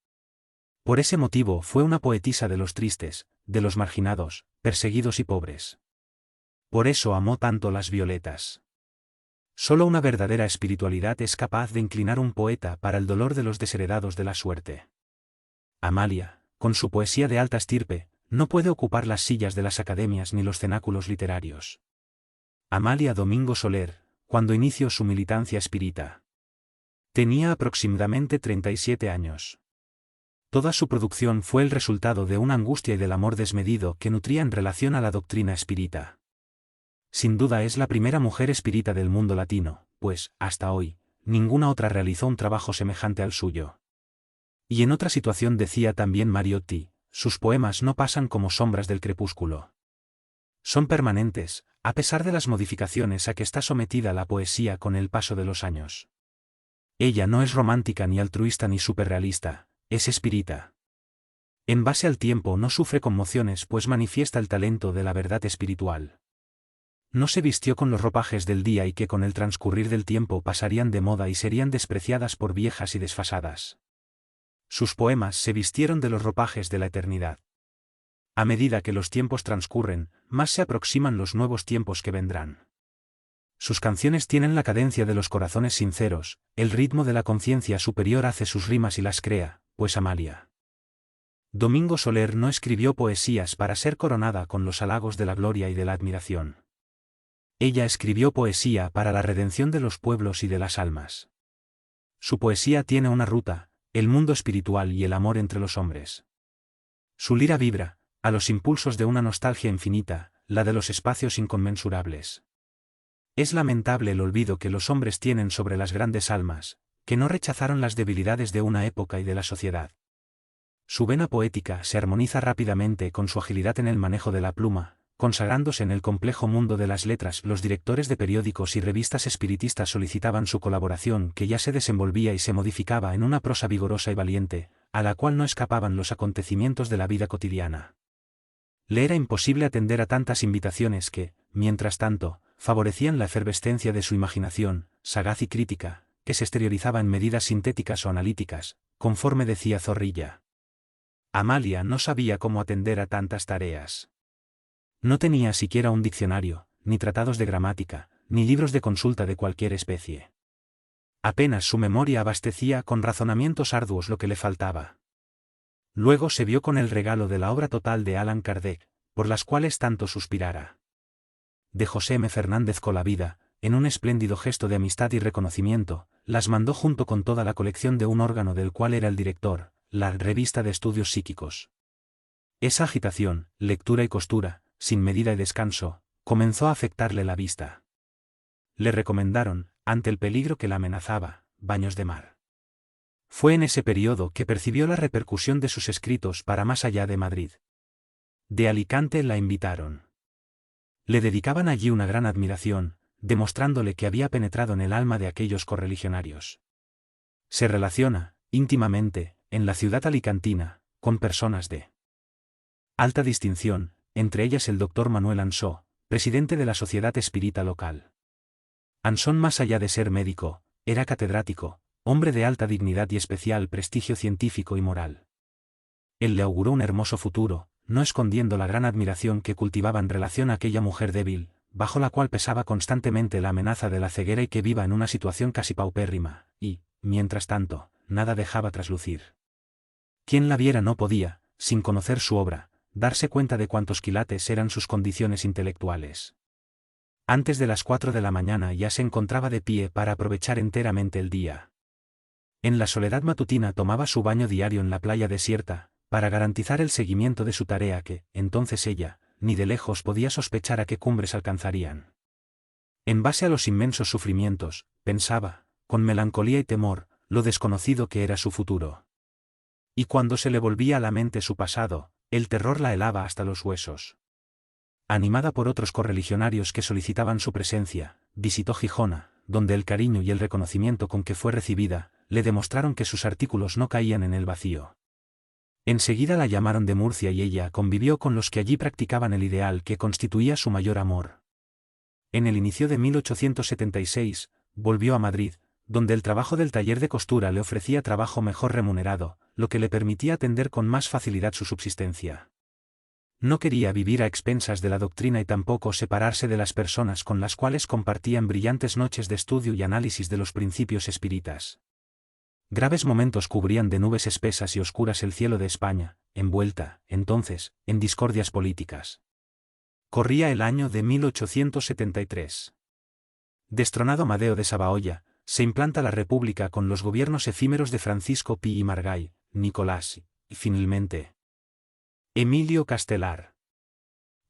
Por ese motivo fue una poetisa de los tristes, de los marginados, perseguidos y pobres. Por eso amó tanto las violetas. Solo una verdadera espiritualidad es capaz de inclinar un poeta para el dolor de los desheredados de la suerte. Amalia, con su poesía de alta estirpe, no puede ocupar las sillas de las academias ni los cenáculos literarios. Amalia Domingo Soler, cuando inició su militancia espírita, tenía aproximadamente 37 años. Toda su producción fue el resultado de una angustia y del amor desmedido que nutría en relación a la doctrina espírita. Sin duda es la primera mujer espírita del mundo latino, pues, hasta hoy, ninguna otra realizó un trabajo semejante al suyo. Y en otra situación decía también Mariotti, sus poemas no pasan como sombras del crepúsculo. Son permanentes, a pesar de las modificaciones a que está sometida la poesía con el paso de los años. Ella no es romántica ni altruista ni superrealista, es espírita. En base al tiempo no sufre conmociones pues manifiesta el talento de la verdad espiritual. No se vistió con los ropajes del día y que con el transcurrir del tiempo pasarían de moda y serían despreciadas por viejas y desfasadas. Sus poemas se vistieron de los ropajes de la eternidad. A medida que los tiempos transcurren, más se aproximan los nuevos tiempos que vendrán. Sus canciones tienen la cadencia de los corazones sinceros, el ritmo de la conciencia superior hace sus rimas y las crea, pues Amalia Domingo Soler no escribió poesías para ser coronada con los halagos de la gloria y de la admiración. Ella escribió poesía para la redención de los pueblos y de las almas. Su poesía tiene una ruta, el mundo espiritual y el amor entre los hombres. Su lira vibra, a los impulsos de una nostalgia infinita, la de los espacios inconmensurables. Es lamentable el olvido que los hombres tienen sobre las grandes almas, que no rechazaron las debilidades de una época y de la sociedad. Su vena poética se armoniza rápidamente con su agilidad en el manejo de la pluma, consagrándose en el complejo mundo de las letras. Los directores de periódicos y revistas espiritistas solicitaban su colaboración, que ya se desenvolvía y se modificaba en una prosa vigorosa y valiente, a la cual no escapaban los acontecimientos de la vida cotidiana. Le era imposible atender a tantas invitaciones que, mientras tanto, favorecían la efervescencia de su imaginación, sagaz y crítica, que se exteriorizaba en medidas sintéticas o analíticas, conforme decía Zorrilla. Amalia no sabía cómo atender a tantas tareas. No tenía siquiera un diccionario, ni tratados de gramática, ni libros de consulta de cualquier especie. Apenas su memoria abastecía con razonamientos arduos lo que le faltaba. Luego se vio con el regalo de la obra total de Allan Kardec, por las cuales tanto suspirara. De José M. Fernández Colavida, en un espléndido gesto de amistad y reconocimiento, las mandó junto con toda la colección de un órgano del cual era el director, la Revista de Estudios Psíquicos. Esa agitación, lectura y costura, sin medida y descanso, comenzó a afectarle la vista. Le recomendaron, ante el peligro que la amenazaba, baños de mar. Fue en ese periodo que percibió la repercusión de sus escritos para más allá de Madrid. De Alicante la invitaron. Le dedicaban allí una gran admiración, demostrándole que había penetrado en el alma de aquellos correligionarios. Se relaciona, íntimamente, en la ciudad alicantina, con personas de alta distinción, entre ellas el doctor Manuel Ansó, presidente de la Sociedad Espírita local. Ansón, más allá de ser médico, era catedrático, hombre de alta dignidad y especial prestigio científico y moral. Él le auguró un hermoso futuro, no escondiendo la gran admiración que cultivaba en relación a aquella mujer débil, bajo la cual pesaba constantemente la amenaza de la ceguera y que viva en una situación casi paupérrima, y, mientras tanto, nada dejaba traslucir. Quien la viera no podía, sin conocer su obra, darse cuenta de cuántos quilates eran sus condiciones intelectuales. Antes de las 4 de la mañana ya se encontraba de pie para aprovechar enteramente el día. En la soledad matutina tomaba su baño diario en la playa desierta, para garantizar el seguimiento de su tarea que, entonces ella, ni de lejos podía sospechar a qué cumbres alcanzarían. En base a los inmensos sufrimientos, pensaba, con melancolía y temor, lo desconocido que era su futuro. Y cuando se le volvía a la mente su pasado, el terror la helaba hasta los huesos. Animada por otros correligionarios que solicitaban su presencia, visitó Gijona, donde el cariño y el reconocimiento con que fue recibida, le demostraron que sus artículos no caían en el vacío. Enseguida la llamaron de Murcia y ella convivió con los que allí practicaban el ideal que constituía su mayor amor. En el inicio de 1876, volvió a Madrid, donde el trabajo del taller de costura le ofrecía trabajo mejor remunerado, lo que le permitía atender con más facilidad su subsistencia. No quería vivir a expensas de la doctrina y tampoco separarse de las personas con las cuales compartían brillantes noches de estudio y análisis de los principios espíritas. Graves momentos cubrían de nubes espesas y oscuras el cielo de España, envuelta, entonces, en discordias políticas. Corría el año de 1873. Destronado Amadeo de Sabaoya, se implanta la República con los gobiernos efímeros de Francisco Pi y Margall, Nicolás, y finalmente Emilio Castelar.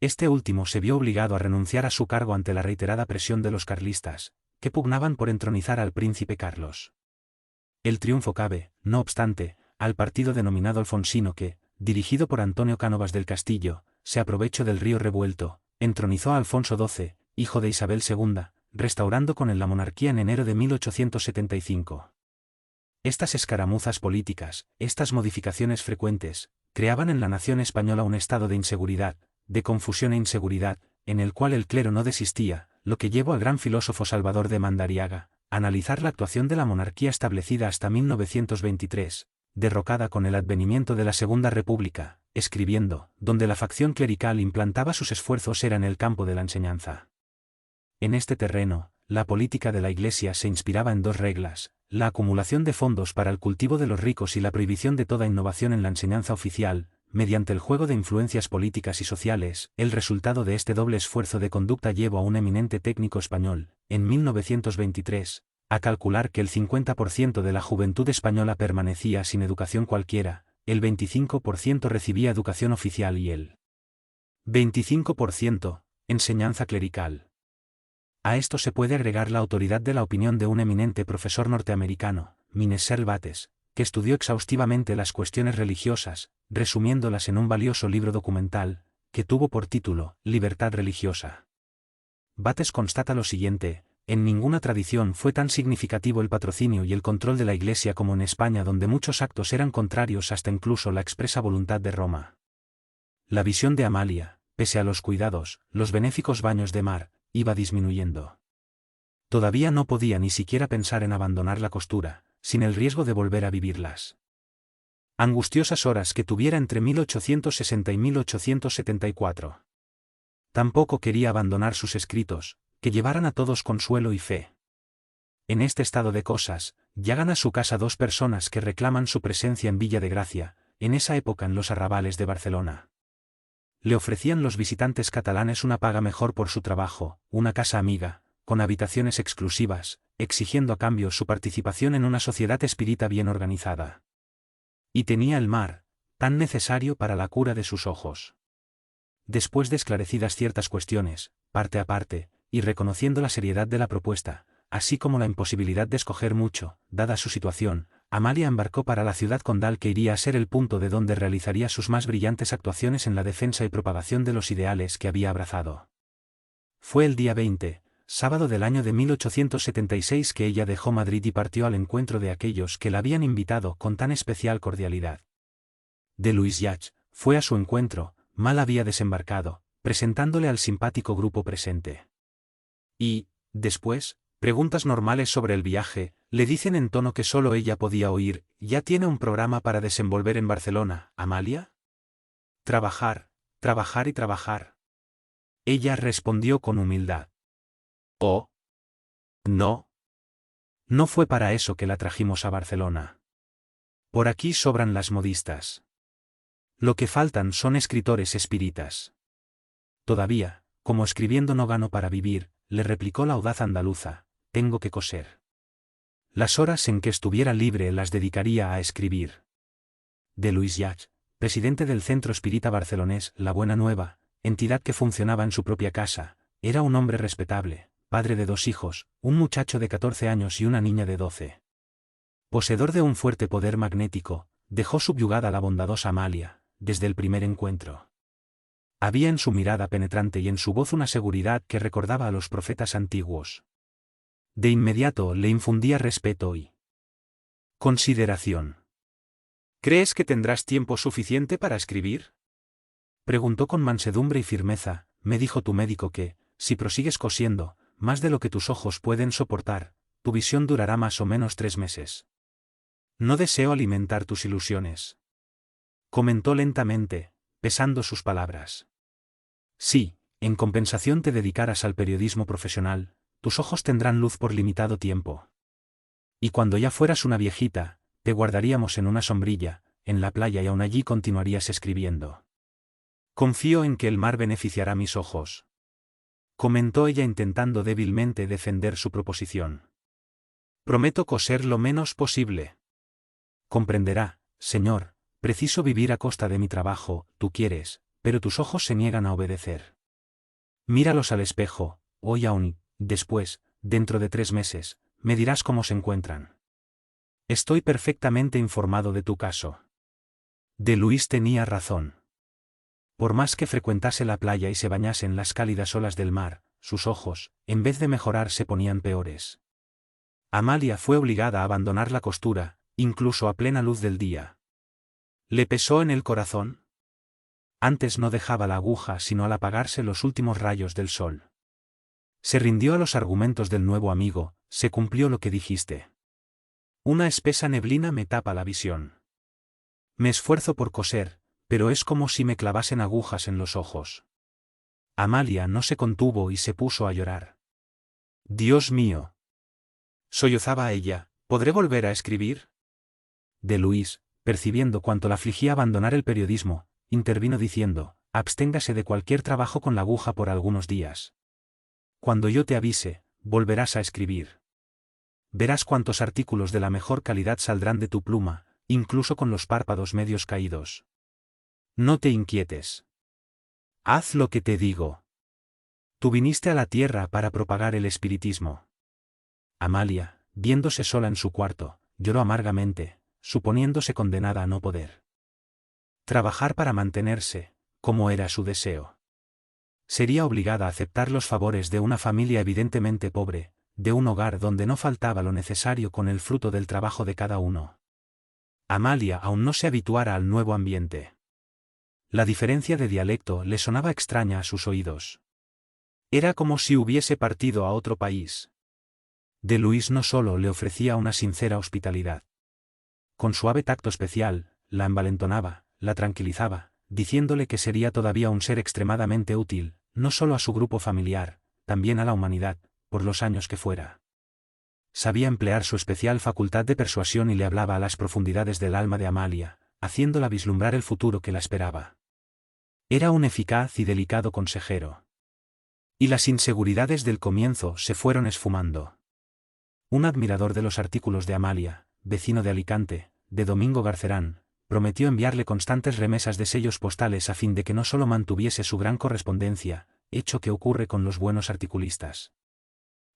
Este último se vio obligado a renunciar a su cargo ante la reiterada presión de los carlistas, que pugnaban por entronizar al príncipe Carlos. El triunfo cabe, no obstante, al partido denominado alfonsino que, dirigido por Antonio Cánovas del Castillo, se aprovechó del río revuelto, entronizó a Alfonso XII, hijo de Isabel II, restaurando con él la monarquía en enero de 1875. Estas escaramuzas políticas, estas modificaciones frecuentes, creaban en la nación española un estado de inseguridad, de confusión e inseguridad, en el cual el clero no desistía, lo que llevó al gran filósofo Salvador de Mandariaga a analizar la actuación de la monarquía establecida hasta 1923, derrocada con el advenimiento de la Segunda República, escribiendo, donde la facción clerical implantaba sus esfuerzos era en el campo de la enseñanza. En este terreno, la política de la Iglesia se inspiraba en dos reglas: la acumulación de fondos para el cultivo de los ricos y la prohibición de toda innovación en la enseñanza oficial, mediante el juego de influencias políticas y sociales. El resultado de este doble esfuerzo de conducta llevó a un eminente técnico español, en 1923, a calcular que el 50% de la juventud española permanecía sin educación cualquiera, el 25% recibía educación oficial y el 25%, enseñanza clerical. A esto se puede agregar la autoridad de la opinión de un eminente profesor norteamericano, Minesel Bates, que estudió exhaustivamente las cuestiones religiosas, resumiéndolas en un valioso libro documental, que tuvo por título, Libertad religiosa. Bates constata lo siguiente: en ninguna tradición fue tan significativo el patrocinio y el control de la Iglesia como en España, donde muchos actos eran contrarios hasta incluso la expresa voluntad de Roma. La visión de Amalia, pese a los cuidados, los benéficos baños de mar, iba disminuyendo. Todavía no podía ni siquiera pensar en abandonar la costura, sin el riesgo de volver a vivirlas angustiosas horas que tuviera entre 1860 y 1874. Tampoco quería abandonar sus escritos, que llevaran a todos consuelo y fe. En este estado de cosas, llegan a su casa dos personas que reclaman su presencia en Villa de Gracia, en esa época en los arrabales de Barcelona. Le ofrecían los visitantes catalanes una paga mejor por su trabajo, una casa amiga, con habitaciones exclusivas, exigiendo a cambio su participación en una sociedad espírita bien organizada. Y tenía el mar, tan necesario para la cura de sus ojos. Después de esclarecidas ciertas cuestiones, parte a parte, y reconociendo la seriedad de la propuesta, así como la imposibilidad de escoger mucho, dada su situación, Amalia embarcó para la ciudad condal que iría a ser el punto de donde realizaría sus más brillantes actuaciones en la defensa y propagación de los ideales que había abrazado. Fue el día 20, sábado del año de 1876, que ella dejó Madrid y partió al encuentro de aquellos que la habían invitado con tan especial cordialidad. De Luis Llach fue a su encuentro, mal había desembarcado, presentándole al simpático grupo presente. Y, después, preguntas normales sobre el viaje, le dicen en tono que solo ella podía oír: ¿ya tiene un programa para desenvolver en Barcelona, Amalia? Trabajar, trabajar y trabajar. Ella respondió con humildad. Oh. No. No fue para eso que la trajimos a Barcelona. Por aquí sobran las modistas. Lo que faltan son escritores espíritas. Todavía, como escribiendo no gano para vivir, le replicó la audaz andaluza, tengo que coser. Las horas en que estuviera libre las dedicaría a escribir. De Luis Llach, presidente del Centro Espírita Barcelonés La Buena Nueva, entidad que funcionaba en su propia casa, era un hombre respetable, padre de 2 hijos, un muchacho de 14 años y una niña de 12. Poseedor de un fuerte poder magnético, dejó subyugada a la bondadosa Amalia, desde el primer encuentro. Había en su mirada penetrante y en su voz una seguridad que recordaba a los profetas antiguos. De inmediato le infundía respeto y consideración. ¿Crees que tendrás tiempo suficiente para escribir? Preguntó con mansedumbre y firmeza. Me dijo tu médico que, si prosigues cosiendo, más de lo que tus ojos pueden soportar, tu visión durará más o menos 3 meses. No deseo alimentar tus ilusiones. Comentó lentamente, pesando sus palabras. Si, en compensación te dedicaras al periodismo profesional, tus ojos tendrán luz por limitado tiempo. Y cuando ya fueras una viejita, te guardaríamos en una sombrilla, en la playa, y aún allí continuarías escribiendo. Confío en que el mar beneficiará mis ojos. Comentó ella intentando débilmente defender su proposición. Prometo coser lo menos posible. Comprenderá, señor, preciso vivir a costa de mi trabajo, tú quieres, pero tus ojos se niegan a obedecer. Míralos al espejo, hoy aún, después, dentro de 3 meses, me dirás cómo se encuentran. Estoy perfectamente informado de tu caso. De Luis tenía razón. Por más que frecuentase la playa y se bañase en las cálidas olas del mar, sus ojos, en vez de mejorar, se ponían peores. Amalia fue obligada a abandonar la costura, incluso a plena luz del día. ¿Le pesó en el corazón? Antes no dejaba la aguja sino al apagarse los últimos rayos del sol. Se rindió a los argumentos del nuevo amigo. Se cumplió lo que dijiste. Una espesa neblina me tapa la visión. Me esfuerzo por coser, pero es como si me clavasen agujas en los ojos. Amalia no se contuvo y se puso a llorar. Dios mío. Sollozaba ella, ¿podré volver a escribir? De Luis, percibiendo cuánto la afligía abandonar el periodismo, intervino diciendo, absténgase de cualquier trabajo con la aguja por algunos días. Cuando yo te avise, volverás a escribir. Verás cuántos artículos de la mejor calidad saldrán de tu pluma, incluso con los párpados medios caídos. No te inquietes. Haz lo que te digo. Tú viniste a la tierra para propagar el espiritismo. Amalia, viéndose sola en su cuarto, lloró amargamente, suponiéndose condenada a no poder trabajar para mantenerse, como era su deseo. Sería obligada a aceptar los favores de una familia evidentemente pobre, de un hogar donde no faltaba lo necesario con el fruto del trabajo de cada uno. Amalia aún no se habituara al nuevo ambiente. La diferencia de dialecto le sonaba extraña a sus oídos. Era como si hubiese partido a otro país. De Luis no solo le ofrecía una sincera hospitalidad. Con suave tacto especial, la envalentonaba, la tranquilizaba, diciéndole que sería todavía un ser extremadamente útil, no solo a su grupo familiar, también a la humanidad, por los años que fuera. Sabía emplear su especial facultad de persuasión y le hablaba a las profundidades del alma de Amalia, haciéndola vislumbrar el futuro que la esperaba. Era un eficaz y delicado consejero. Y las inseguridades del comienzo se fueron esfumando. Un admirador de los artículos de Amalia, vecino de Alicante, de Domingo Garcerán, prometió enviarle constantes remesas de sellos postales a fin de que no solo mantuviese su gran correspondencia, hecho que ocurre con los buenos articulistas.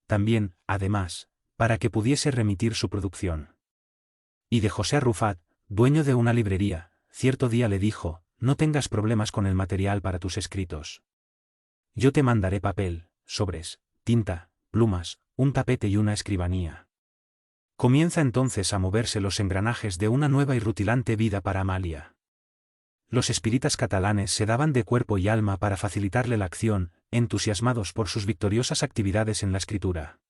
También, además, para que pudiese remitir su producción. Y de José Arrufat, dueño de una librería, cierto día le dijo: no tengas problemas con el material para tus escritos. Yo te mandaré papel, sobres, tinta, plumas, un tapete y una escribanía. Comienza entonces a moverse los engranajes de una nueva y rutilante vida para Amalia. Los espíritas catalanes se daban de cuerpo y alma para facilitarle la acción, entusiasmados por sus victoriosas actividades en la escritura.